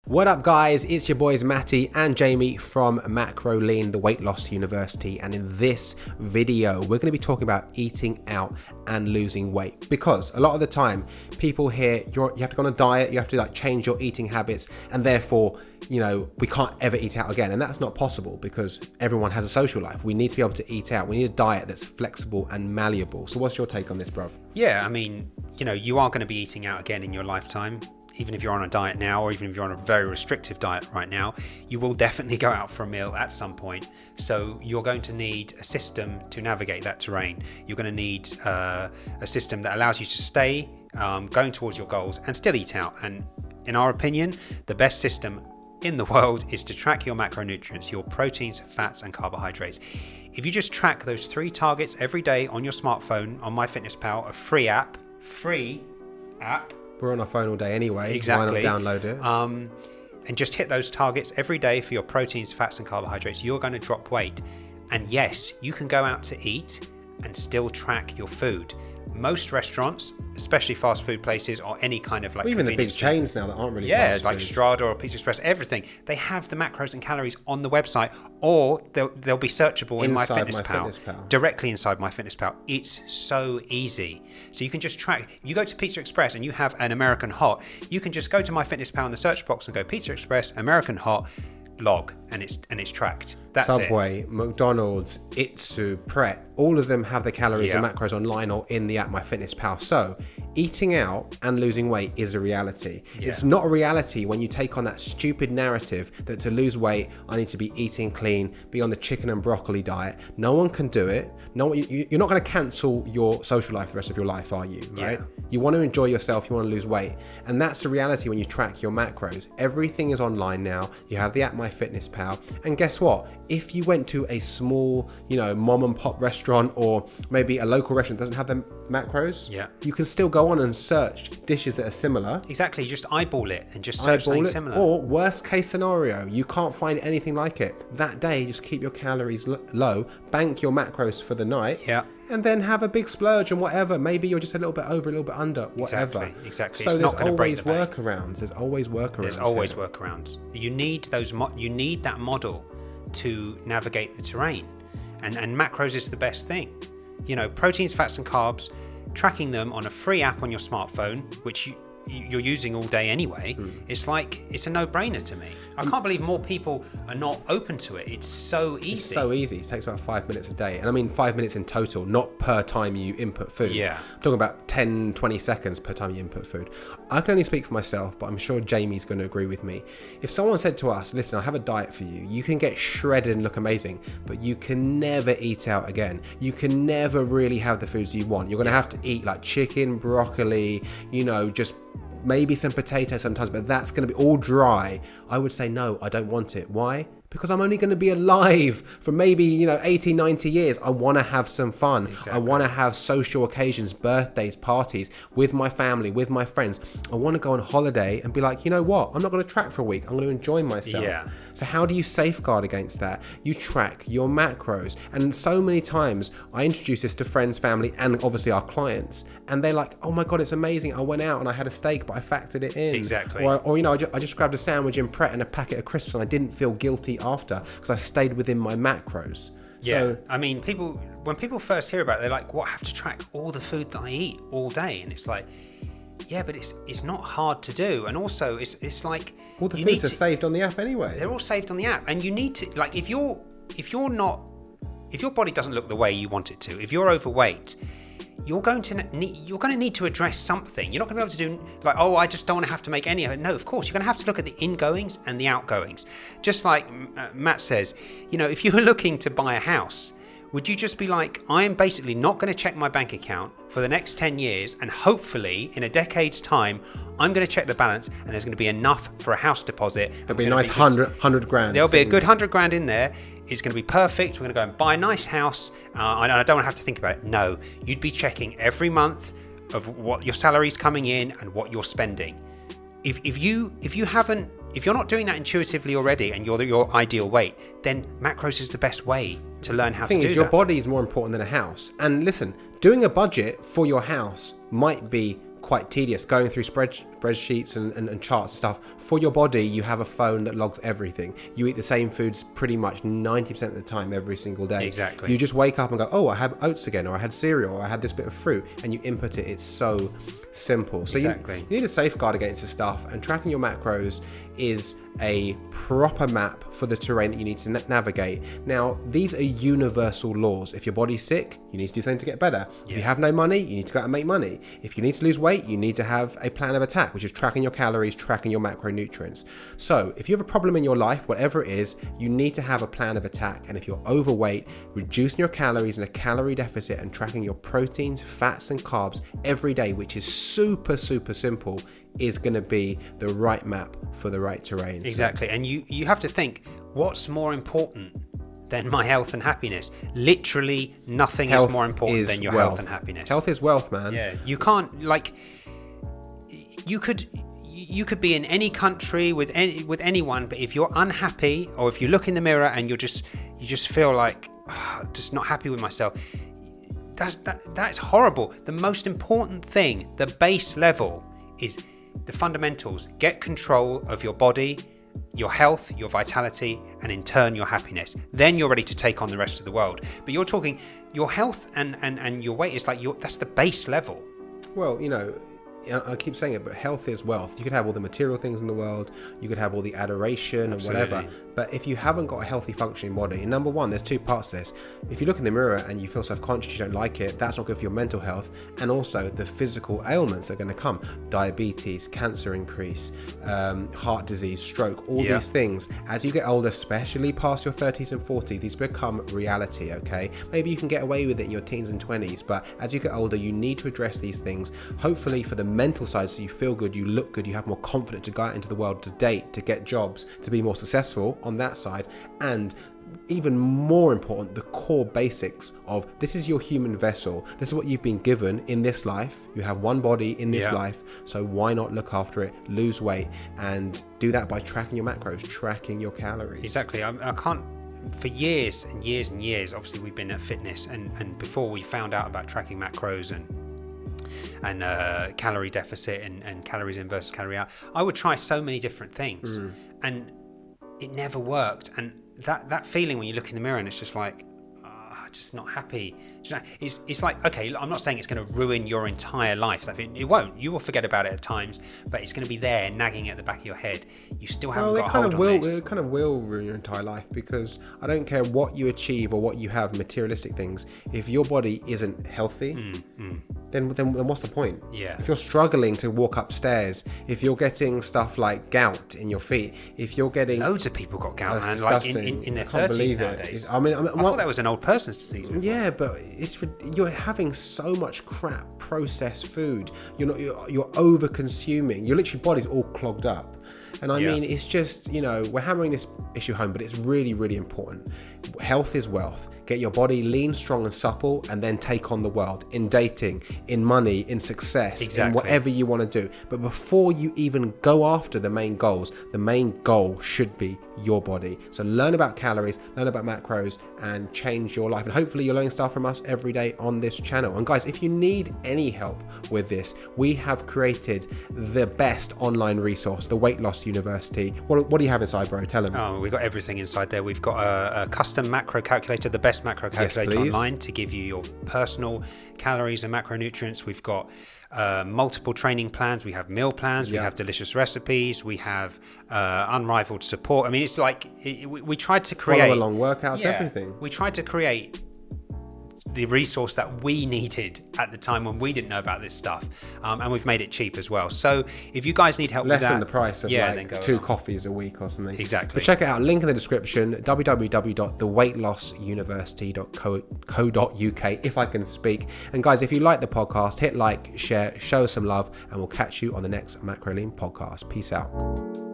What up guys, it's your boys Matty and Jamie from Macro Lean, the Weight Loss University, and in this video we're going to be talking about eating out and losing weight, because a lot of the time people hear you have to go on a diet, you have to like change your eating habits, and therefore we can't ever eat out again. And that's not possible because everyone has a social life. We need to be able to eat out. We need a diet that's flexible and malleable. So what's your take on this, bruv? Yeah, I mean, you are going to be eating out again in your lifetime. Even if you're on a diet now, or even if you're on a very restrictive diet right now, you will definitely go out for a meal at some point. So you're going to need a system to navigate that terrain. You're going to need a system that allows you to stay going towards your goals and still eat out. And in our opinion, the best system in the world is to track your macronutrients, your proteins, fats, and carbohydrates. If you just track those 3 targets every day on your smartphone, on MyFitnessPal, a free app. We're on our phone all day anyway. Exactly. Why not download it? And just hit those targets every day for your proteins, fats, and carbohydrates. You're going to drop weight. And yes, you can go out to eat and still track your food. Most restaurants, especially fast food places or any kind of even the big chains now that aren't really fast like food. Strada or Pizza Express, everything, they have the macros and calories on the website, or they'll be searchable in MyFitnessPal, directly inside MyFitnessPal. It's so easy. So you can just track. You go to Pizza Express and you have an American Hot. You can just go to MyFitnessPal in the search box and go Pizza Express American Hot log, and it's tracked. That's Subway, McDonald's, Itsu, Pret, all of them have the calories and macros online or in the app MyFitnessPal. So eating out and losing weight is a reality. It's not a reality when you take on that stupid narrative that to lose weight, I need to be eating clean, be on the chicken and broccoli diet. No one can do it. You're not going to cancel your social life the rest of your life, are you? Right? You want to enjoy yourself, you want to lose weight. And that's the reality when you track your macros. Everything is online now. You have the app MyFitnessPal. And guess what? If you went to a small, mom and pop restaurant, or maybe a local restaurant that doesn't have the macros, you can still go on and search dishes that are similar. Exactly, just eyeball it and just search something similar. Or worst case scenario, you can't find anything like it. That day, just keep your calories low, bank your macros for the night, and then have a big splurge and whatever. Maybe you're just a little bit over, a little bit under, whatever. Exactly. So it's there's not going to break the bank. There's always workarounds. There's always workarounds. You need you need that model to navigate the terrain, and macros is the best thing. Proteins, fats, and carbs, tracking them on a free app on your smartphone, which you're using all day anyway, it's a no-brainer to me. I can't believe more people are not open to it. It's so easy. It's so easy. It takes about 5 minutes a day. And I mean 5 minutes in total, not per time you input food. I'm talking about 10, 20 seconds per time you input food. I can only speak for myself, but I'm sure Jamie's going to agree with me. If someone said to us, listen, I have a diet for you. You can get shredded and look amazing, but you can never eat out again. You can never really have the foods you want. You're going to have to eat like chicken, broccoli, just maybe some potatoes sometimes, but that's going to be all dry. I would say, no, I don't want it. Why? Because I'm only going to be alive for maybe 80, 90 years. I want to have some fun. Exactly. I want to have social occasions, birthdays, parties with my family, with my friends. I want to go on holiday and be like, you know what? I'm not going to track for a week. I'm going to enjoy myself. So how do you safeguard against that? You track your macros. And so many times I introduce this to friends, family, and obviously our clients. And they're like, oh my God, it's amazing. I went out and I had a steak, but I factored it in. Exactly. Or I just grabbed a sandwich in Pret and a packet of crisps and I didn't feel guilty after because I stayed within my macros. So, I mean, when people first hear about it, they're like, what, I have to track all the food that I eat all day? And it's like, yeah, but it's not hard to do. And also it's like all the foods are saved on the app anyway. They're all saved on the app, and you need to, like, if your body doesn't look the way you want it to, if you're overweight, you're going to need to address something. You're not going to be able to do like, oh, I just don't want to have to make any of it. No, of course, you're going to have to look at the ingoings and the outgoings. Just like Matt says, if you were looking to buy a house, would you just be like, I am basically not going to check my bank account for the next 10 years, and hopefully in a decade's time, I'm going to check the balance and there's going to be enough for a house deposit. There'll be a nice 100 grand. There'll be a good 100 grand in there. It's going to be perfect. We're going to go and buy a nice house. I don't want to have to think about it. No, you'd be checking every month of what your salary's coming in and what you're spending. If you're not doing that intuitively already and you're your ideal weight, then macros is the best way to learn how to do that. The thing is, your body is more important than a house. And listen, doing a budget for your house might be quite tedious, going through spreadsheets and charts and stuff. For your body, you have a phone that logs everything. You eat the same foods pretty much 90% of the time every single day. Exactly. You just wake up and go, oh, I had oats again, or I had cereal, or I had this bit of fruit, and you input it. It's so simple. So you need a safeguard against this stuff, and tracking your macros is a proper map for the terrain that you need to navigate. Now, these are universal laws. If your body's sick, you need to do something to get better. If you have no money, you need to go out and make money. If you need to lose weight, you need to have a plan of attack, which is tracking your calories, tracking your macronutrients. So if you have a problem in your life, whatever it is, you need to have a plan of attack. And if you're overweight, reducing your calories in a calorie deficit and tracking your proteins, fats and carbs every day, which is super simple, is going to be the right map for the right terrain. Exactly. And you have to think, what's more important than my health and happiness? Literally nothing is more important than your health and happiness. Health is wealth, man. Yeah. You can't, like, you could be in any country with anyone, but if you're unhappy, or if you look in the mirror and you just feel like, just not happy with myself, that's horrible. The most important thing, the base level, is the fundamentals. Get control of your body, your health, your vitality, and in turn your happiness. Then you're ready to take on the rest of the world. But you're talking your health and your weight is like that's the base level. Well, you know, I keep saying it, but health is wealth. You could have all the material things in the world, you could have all the adoration and whatever, but if you haven't got a healthy functioning body, and number one, there's two parts to this. If you look in the mirror and you feel self-conscious, you don't like it, that's not good for your mental health, and also the physical ailments that are going to come. Diabetes, cancer increase, heart disease, stroke, all these things. As you get older, especially past your 30s and 40s, these become reality, okay? Maybe you can get away with it in your teens and 20s, but as you get older, you need to address these things, hopefully for the mental side, so you feel good, you look good, you have more confidence to go out into the world, to date, to get jobs, to be more successful on that side. And even more important, the core basics of this is your human vessel, this is what you've been given in this life. You have one body in this life, so why not look after it, lose weight, and do that by tracking your macros, tracking your calories. Exactly. I can't, for years and years and years, obviously we've been at fitness, and before we found out about tracking macros and calorie deficit and calories in versus calorie out, I would try so many different things, and it never worked. And that feeling when you look in the mirror and it's just like, just not happy. It's like, okay, I'm not saying it's going to ruin your entire life. It won't. You will forget about it at times, but it's going to be there nagging at the back of your head. You still haven't got a hold on this. It kind of will ruin your entire life, because I don't care what you achieve or what you have, materialistic things. If your body isn't healthy, then what's the point? Yeah. If you're struggling to walk upstairs, if you're getting stuff like gout in your feet, if you're getting... Loads of people got gout, man, like in their 30s nowadays. I thought that was an old person's disease. Yeah, but you're having so much crap processed food. You're over consuming. Your literally body's all clogged up. And I mean, it's just, we're hammering this issue home, but it's really, really important. Health is wealth. Get your body lean, strong and supple, and then take on the world in dating, in money, in success, in whatever you want to do. But before you even go after the main goals, the main goal should be your body. So learn about calories, learn about macros, and change your life. And hopefully you're learning stuff from us every day on this channel. And guys, if you need any help with this, we have created the best online resource, the Weight Loss University. What do you have inside, bro? Tell them. Oh, we've got everything inside there. We've got a custom macro calculator, the best macro calculator online, to give you your personal calories and macronutrients. We've got multiple training plans. We have meal plans. We have delicious recipes. We have unrivaled support. I mean, it's like we tried to create follow along workouts, everything. We tried to create the resource that we needed at the time when we didn't know about this stuff, and we've made it cheap as well. So if you guys need help with that, less than the price of like 2 coffees a week or something. Exactly. But check it out, link in the description, www.theweightlossuniversity.co.uk, if I can speak. And guys, if you like the podcast, hit like, share, show us some love, and we'll catch you on the next Macro Lean podcast. Peace out.